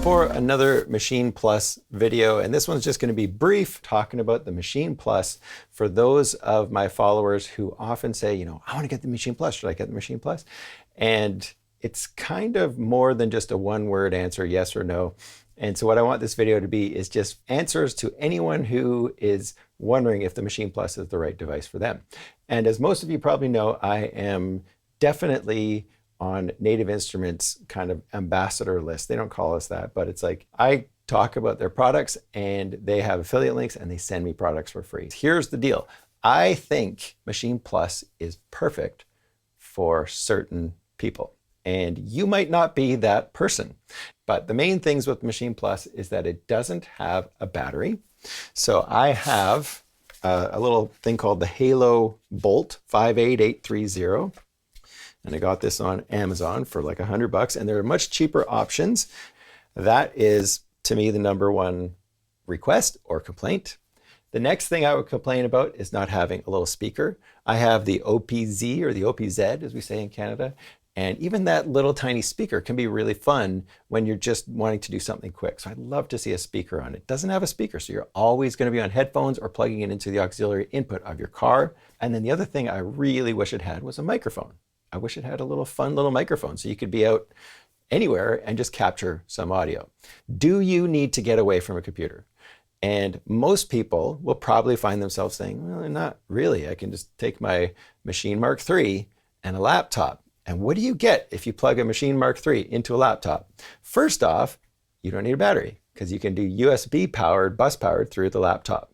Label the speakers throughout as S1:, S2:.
S1: for another Maschine Plus video, and this one's just going to be brief, talking about the Maschine Plus for those of my followers who often say, you know, I want to get the Maschine Plus. Should I get the Maschine Plus? And it's kind of more than just a one-word answer, yes or no. And so what I want this video to be is just answers to anyone who is wondering if the Maschine Plus is the right device for them. And as most of you probably know, I am definitely on Native Instruments kind of ambassador list. They don't call us that, but it's like I talk about their products and they have affiliate links and they send me products for free. Here's the deal. I think Maschine Plus is perfect for certain people. And you might not be that person. But the main things with Maschine Plus is that it doesn't have a battery. So I have a little thing called the Halo Bolt 58830. And I got this on Amazon for like $100, and there are much cheaper options. That is, to me, the number one request or complaint. The next thing I would complain about is not having a little speaker. I have the OPZ or the OPZ, as we say in Canada. And even that little tiny speaker can be really fun when you're just wanting to do something quick. So I'd love to see a speaker on it. It doesn't have a speaker, so you're always going to be on headphones or plugging it into the auxiliary input of your car. And then the other thing I really wish it had was a microphone. I wish it had a little fun little microphone so you could be out anywhere and just capture some audio. Do you need to get away from a computer? And most people will probably find themselves saying, well, not really. I can just take my Maschine Mark III and a laptop. And what do you get if you plug a Maschine Mark III into a laptop? First off, you don't need a battery because you can do USB powered, bus powered through the laptop.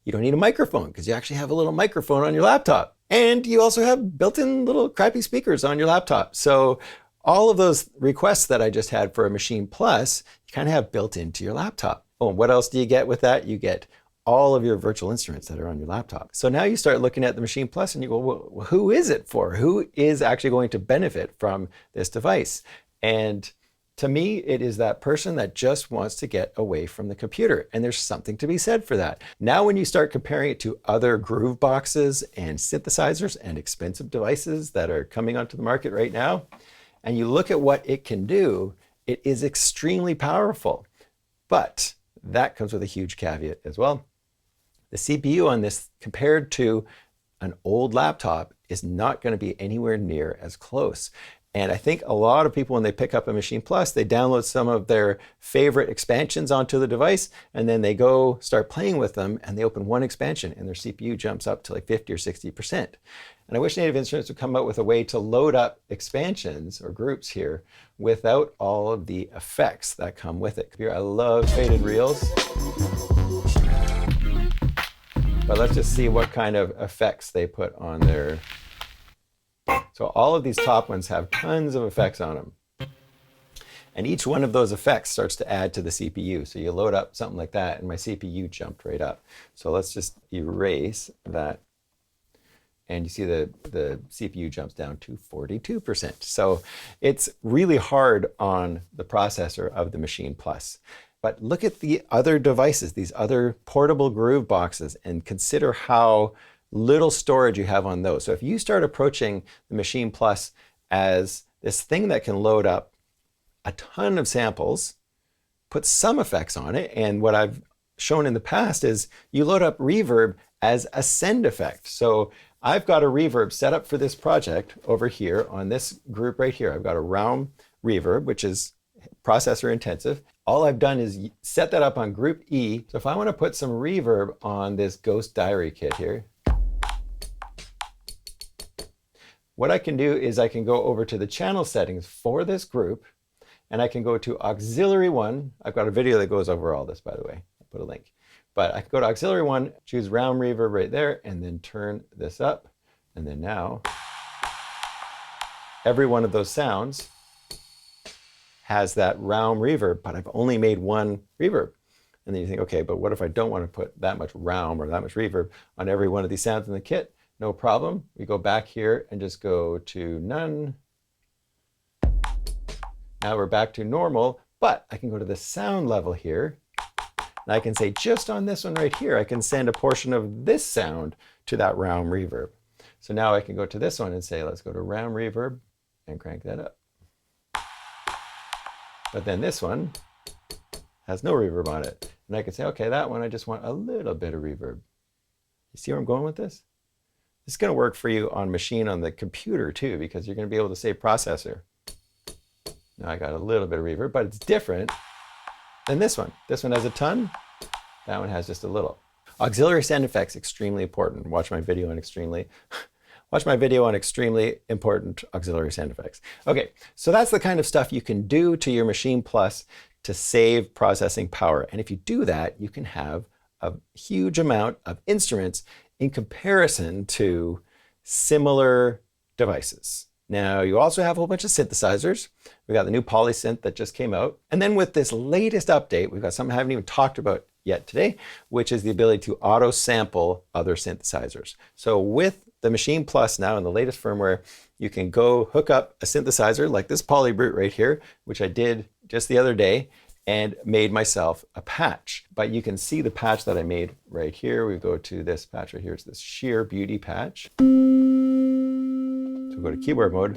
S1: You don't need a microphone because you actually have a little microphone on your laptop. And you also have built-in little crappy speakers on your laptop. So all of those requests that I just had for a Maschine Plus, you kind of have built into your laptop. Oh, and what else do you get with that? You get all of your virtual instruments that are on your laptop. So now you start looking at the Maschine Plus and you go, well, who is it for? Who is actually going to benefit from this device? And to me, it is that person that just wants to get away from the computer. And there's something to be said for that. Now, when you start comparing it to other groove boxes and synthesizers and expensive devices that are coming onto the market right now, and you look at what it can do, it is extremely powerful. But that comes with a huge caveat as well. The CPU on this, compared to an old laptop, is not going to be anywhere near as close. And I think a lot of people, when they pick up a Maschine Plus, they download some of their favorite expansions onto the device, and then they go start playing with them, and they open one expansion, and their CPU jumps up to like 50 or 60%. And I wish Native Instruments would come out with a way to load up expansions or groups here without all of the effects that come with it. Here, I love faded reels. But let's just see what kind of effects they put on their... So all of these top ones have tons of effects on them. And each one of those effects starts to add to the CPU. So you load up something like that, and my CPU jumped right up. So let's just erase that. And you see the CPU jumps down to 42%. So it's really hard on the processor of the Maschine Plus. But look at the other devices, these other portable groove boxes, and consider how little storage you have on those. So if you start approaching the Maschine Plus as this thing that can load up a ton of samples, put some effects on it, and what I've shown in the past is you load up reverb as a send effect. So I've got a reverb set up for this project over here on this group right here. I've got a round reverb, which is processor intensive. All I've done is set that up on group E. So if I want to put some reverb on this Ghost Diary kit here, what I can do is I can go over to the channel settings for this group, and I can go to auxiliary 1. I've got a video that goes over all this, by the way. I'll put a link. But I can go to auxiliary 1, choose round reverb right there, and then turn this up. And then now, every one of those sounds has that round reverb, but I've only made one reverb. And then you think, okay, but what if I don't want to put that much round or that much reverb on every one of these sounds in the kit? No problem. We go back here and just go to none. Now we're back to normal, but I can go to the sound level here. And I can say, just on this one right here, I can send a portion of this sound to that round reverb. So now I can go to this one and say, let's go to round reverb and crank that up. But then this one has no reverb on it. And I can say, okay, that one, I just want a little bit of reverb. You see where I'm going with this? This is going to work for you on Maschine on the computer too, because you're going to be able to say processor. Now I got a little bit of reverb, but it's different than this one. This one has a ton. That one has just a little. Auxiliary sound effects, extremely important. Watch my video on extremely important auxiliary sound effects. Okay, so that's the kind of stuff you can do to your Maschine Plus to save processing power. And if you do that, you can have a huge amount of instruments in comparison to similar devices. Now, you also have a whole bunch of synthesizers. We got the new polysynth that just came out. And then with this latest update, we've got something I haven't even talked about yet today, which is the ability to auto sample other synthesizers. So with the Maschine Plus now in the latest firmware, you can go hook up a synthesizer like this Poly Brute right here, which I did just the other day and made myself a patch. But you can see the patch that I made right here. We go to this patch right here. It's this Sheer Beauty patch. So we'll go to keyboard mode.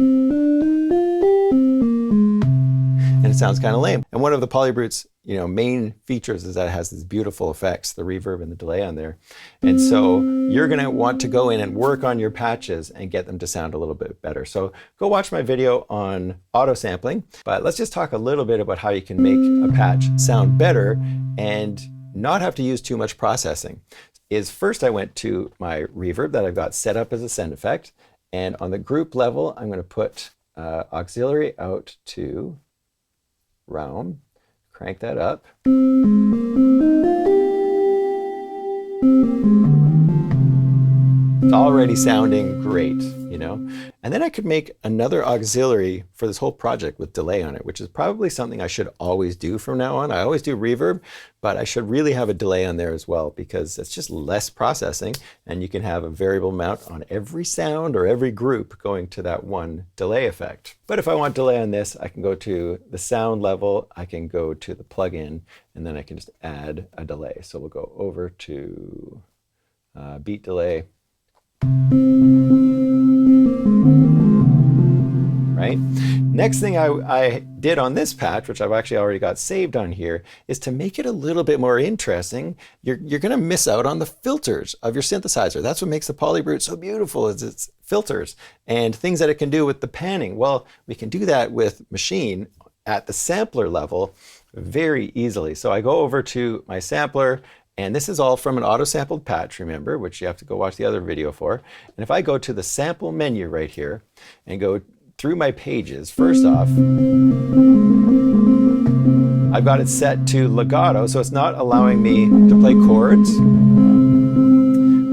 S1: And it sounds kind of lame. And one of the Poly Brute's main features is that it has these beautiful effects, the reverb and the delay on there. And so you're going to want to go in and work on your patches and get them to sound a little bit better. So go watch my video on auto sampling, but let's just talk a little bit about how you can make a patch sound better and not have to use too much processing. First I went to my reverb that I've got set up as a send effect. And on the group level, I'm going to put auxiliary out to realm. Crank that up. It's already sounding great, And then I could make another auxiliary for this whole project with delay on it, which is probably something I should always do from now on. I always do reverb, but I should really have a delay on there as well, because it's just less processing and you can have a variable amount on every sound or every group going to that one delay effect. But if I want delay on this, I can go to the sound level, I can go to the plugin, and then I can just add a delay. So we'll go over to beat delay. Right? Next thing I did on this patch, which I've actually already got saved on here, is to make it a little bit more interesting. You're going to miss out on the filters of your synthesizer. That's what makes the Poly Brute so beautiful, is its filters and things that it can do with the panning. Well, we can do that with Maschine at the sampler level very easily. So I go over to my sampler, and this is all from an auto-sampled patch, remember, which you have to go watch the other video for. And if I go to the sample menu right here and go through my pages, first off, I've got it set to legato, so it's not allowing me to play chords,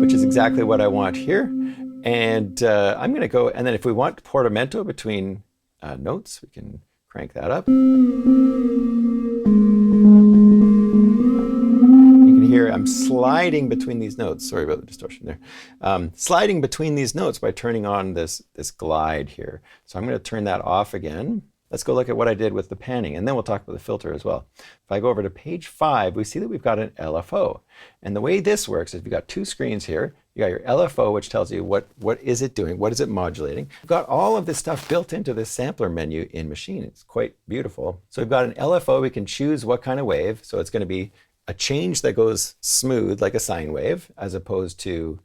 S1: which is exactly what I want here. And I'm going to go, and then if we want portamento between notes, we can crank that up. Here, I'm sliding between these notes. Sorry about the distortion there. Sliding between these notes by turning on this glide here. So I'm going to turn that off again. Let's go look at what I did with the panning, and then we'll talk about the filter as well. If I go over to page 5, we see that we've got an LFO. And the way this works is we've got two screens here. You got your LFO, which tells you what is it doing, what is it modulating. We've got all of this stuff built into this sampler menu in Maschine. It's quite beautiful. So we've got an LFO. We can choose what kind of wave. So it's going to be a change that goes smooth like a sine wave, as opposed to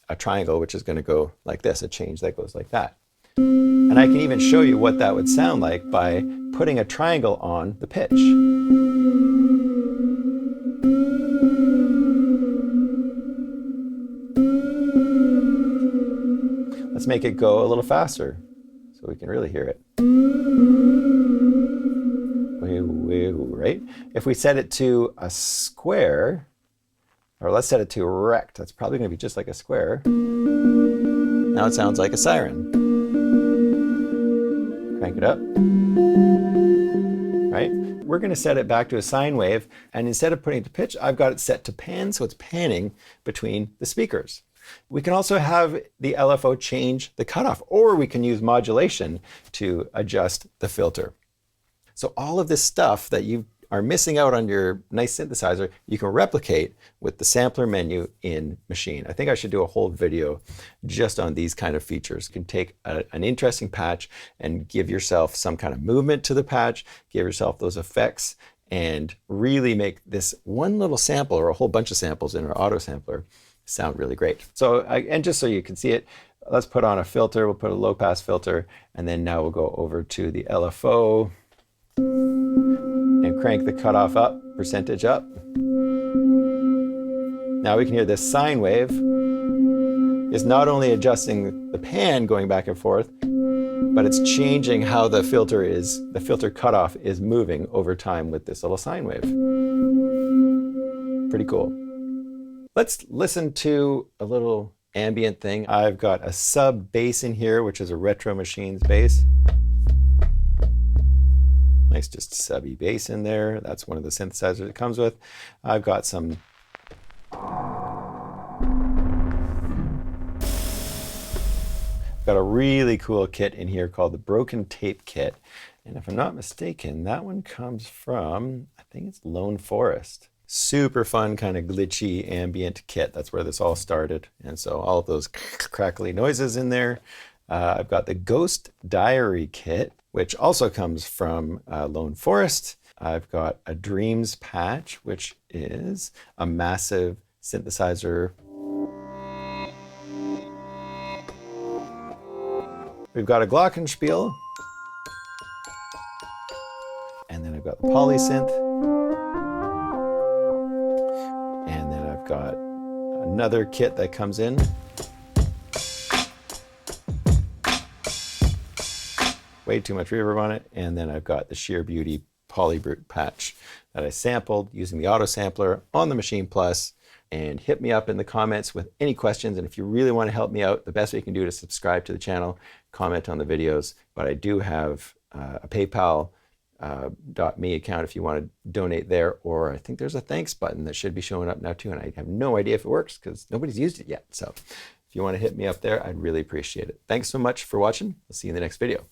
S1: a triangle, which is going to go like this, a change that goes like that. And I can even show you what that would sound like by putting a triangle on the pitch. Let's make it go a little faster so we can really hear it. Right? If we set it to a square, or let's set it to rect, that's probably going to be just like a square. Now it sounds like a siren. Crank it up. Right? We're going to set it back to a sine wave, and instead of putting it to pitch, I've got it set to pan, so it's panning between the speakers. We can also have the LFO change the cutoff, or we can use modulation to adjust the filter. So all of this stuff that you've are missing out on your nice synthesizer, you can replicate with the sampler menu in Maschine. I think I should do a whole video just on these kind of features. You can take an interesting patch and give yourself some kind of movement to the patch, give yourself those effects, and really make this one little sample or a whole bunch of samples in our auto sampler sound really great. So, and just so you can see it, let's put on a filter. We'll put a low pass filter, and then now we'll go over to the LFO and crank the cutoff up, percentage up. Now we can hear this sine wave is not only adjusting the pan going back and forth, but it's changing how the filter cutoff is moving over time with this little sine wave. Pretty cool. Let's listen to a little ambient thing. I've got a sub bass in here, which is a Retro Machines bass. Nice just subby bass in there. That's one of the synthesizers it comes with. I've got some got a really cool kit in here called the Broken Tape Kit. And if I'm not mistaken, that one comes from, I think it's Lone Forest. Super fun, kind of glitchy ambient kit. That's where this all started. And so all of those crackly noises in there. I've got the Ghost Diary kit, which also comes from Lone Forest. I've got a Dreams patch, which is a massive synthesizer. We've got a Glockenspiel. And then I've got the Polysynth. And then I've got another kit that comes in. Way too much reverb on it. And then I've got the Sheer Beauty Polybrute patch that I sampled using the auto sampler on the Maschine Plus. And hit me up in the comments with any questions. And if you really want to help me out, the best way you can do it is subscribe to the channel, comment on the videos. But I do have a PayPal .me account if you want to donate there, or I think there's a thanks button that should be showing up now too, and I have no idea if it works because nobody's used it yet. So if you want to hit me up there, I'd really appreciate it. Thanks so much for watching. I'll see you in the next video.